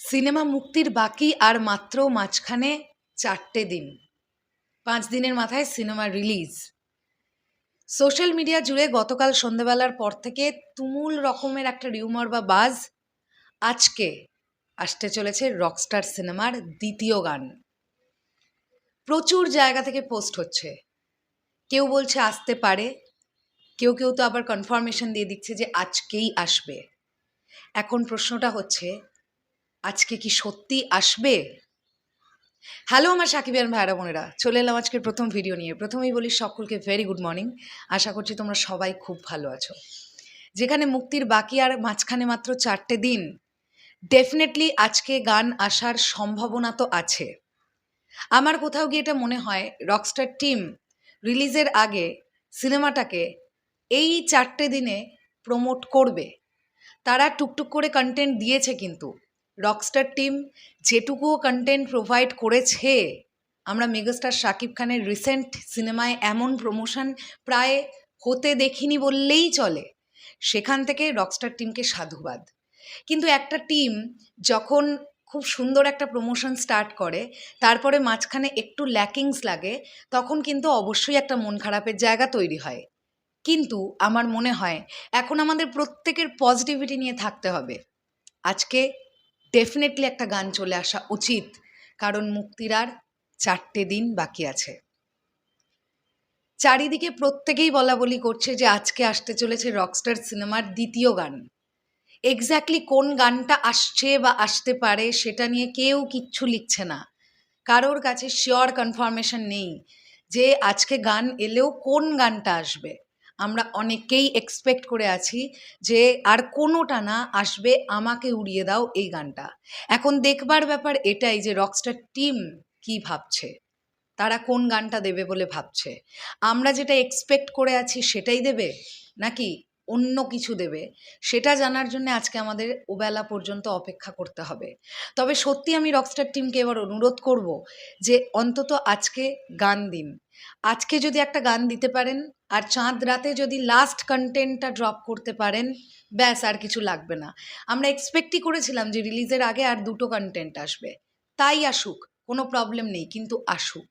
Cinema মুক্তির বাকি আর মাত্র মাঝখানে 4টে দিন। 5 দিনের মাথায় সিনেমা রিলিজ। সোশ্যাল মিডিয়া জুড়ে গতকাল সন্ধ্যাবেলার পর থেকে তুমুল রকমের একটা রিউমার বা বাজ। আজকে আসতে চলেছে রকস্টার সিনেমার দ্বিতীয় গান। প্রচুর জায়গা থেকে পোস্ট হচ্ছে, কেউ বলছে আসতে পারে, কেউ কেউ তো আবার কনফার্মেশন দিয়ে দিচ্ছে যে আজকেই আসবে। এখন প্রশ্নটা হচ্ছে, আজকে কি সত্যি আসবে? হ্যালো আমার সাকিবিয়ান ভাইরা বোনেরা, চলে এলাম আজকের প্রথম ভিডিও নিয়ে। প্রথমেই বলি সকলকে ভেরি গুড মর্নিং। আশা করছি তোমরা সবাই খুব ভালো আছো। যেখানে মুক্তির বাকি আর মাঝখানে মাত্র 4টে দিন, ডেফিনেটলি আজকে গান আসার সম্ভাবনা তো আছে। আমার কোথাও গিয়ে এটা মনে হয় রকস্টার টিম রিলিজের আগে সিনেমাটাকে এই 4টে দিনে প্রমোট করবে। তারা টুকটুক করে কন্টেন্ট দিয়েছে, কিন্তু রকস্টার টিম যেটুকুও কন্টেন্ট প্রোভাইড করেছে, আমরা মেগাস্টার শাকিব খানের রিসেন্ট সিনেমায় এমন প্রমোশন প্রায় হতে দেখিনি বললেই চলে। সেখান থেকে রকস্টার টিমকে সাধুবাদ। কিন্তু একটা টিম যখন খুব সুন্দর একটা প্রমোশন স্টার্ট করে, তারপরে মাঝখানে একটু ল্যাকিংস লাগে, তখন কিন্তু অবশ্যই একটা মন খারাপের জায়গা তৈরি হয়। কিন্তু আমার মনে হয় এখন আমাদের প্রত্যেকের পজিটিভিটি নিয়ে থাকতে হবে। আজকে ডেফিনেটলি একটা গান চলে আসা উচিত, কারণ মুক্তির আর 4টে দিন বাকি আছে। চারিদিকে প্রত্যেকেই বলা বলি করছে যে আজকে আসতে চলেছে রকস্টার সিনেমার দ্বিতীয় গান। এক্স্যাক্টলি কোন গানটা আসছে বা আসতে পারে সেটা নিয়ে কেউ কিচ্ছু লিখছে না। কারোর কাছে শিওর কনফার্মেশন নেই যে আজকে গান এলেও কোন গানটা আসবে। আমরা অনেকেই এক্সপেক্ট করে আছি যে আর কোনোটা না আসবে, আমাকে উড়িয়ে দাও এই গানটা। এখন দেখবার ব্যাপার এটাই যে রকস্টার টিম কি ভাবছে, তারা কোন গানটা দেবে বলে ভাবছে। আমরা যেটা এক্সপেক্ট করে আছি সেটাই দেবে নাকি অন্য কিছু দেবে, সেটা জানার জন্য আজকে আমাদের ওবেলা পর্যন্ত অপেক্ষা করতে হবে। তবে সত্যি আমি রকস্টার টিমকে এবার অনুরোধ করব যে অন্তত আজকে গান দিন। আজকে যদি একটা গান দিতে পারেন আর চাঁদ রাতে যদি লাস্ট কন্টেন্টটা ড্রপ করতে পারেন, ব্যাস আর কিছু লাগবে না। আমরা এক্সপেক্টই করেছিলাম যে রিলিজের আগে আর 2টো কন্টেন্ট আসবে, তাই আসুক, কোনো প্রবলেম নেই, কিন্তু আসুক।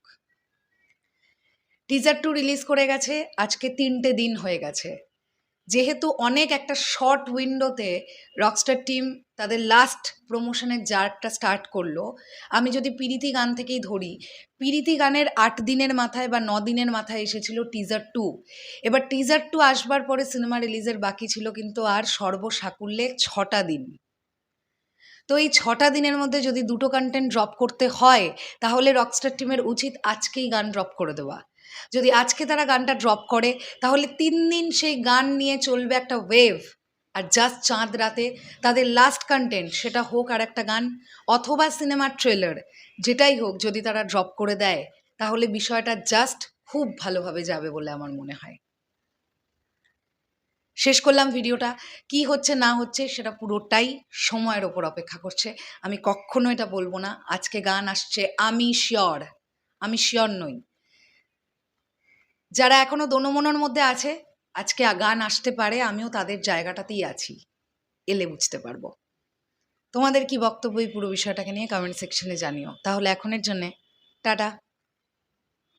টিজার 2 রিলিজ করে গেছে, আজকে 3টে দিন হয়ে গেছে। যেহেতু অনেক একটা শর্ট উইন্ডোতে রকস্টার টিম তাদের লাস্ট প্রমোশনের জার্কটা স্টার্ট করলো। আমি যদি পিরিতি গান থেকেই ধরি, পিরিতি গানের 8 দিনের মাথায় বা 9 দিনের মাথায় এসেছিল টিজার 2। এবার টিজার 2 আসবার পরে সিনেমা রিলিজের বাকি ছিল কিন্তু আর সর্বসাকুল্যে 6টা দিন। তো এই 6টা দিনের মধ্যে যদি 2টো কন্টেন্ট ড্রপ করতে হয়, তাহলে রকস্টার টিমের উচিত আজকেই গান ড্রপ করে দেওয়া। যদি আজকে তারা গানটা ড্রপ করে, তাহলে 3 দিন সেই গান নিয়ে চলবে একটা ওয়েভ। আর জাস্ট চাঁদ রাতে তাদের লাস্ট কন্টেন্ট, সেটা হোক আর একটা গান অথবা সিনেমার ট্রেলার, যেটাই হোক, যদি তারা ড্রপ করে দেয়, তাহলে বিষয়টা জাস্ট খুব ভালোভাবে যাবে বলে আমার মনে হয়। শেষ করলাম ভিডিওটা। কি হচ্ছে না হচ্ছে সেটা পুরোটাই সময়ের ওপর অপেক্ষা করছে। আমি কখনো এটা বলবো না আজকে গান আসছে আমি শিওর। আমি শিওর নই। যারা এখনো দোনোমনোর মধ্যে আছে, আজকে গান আসতে পারে, আমিও তাদের জায়গাটাতেই আছি। এলে বুঝতে পারবো। তোমাদের কি বক্তব্য এই পুরো বিষয়টাকে নিয়ে কমেন্ট সেকশনে জানিও। তাহলে এখনের জন্যে টাটা।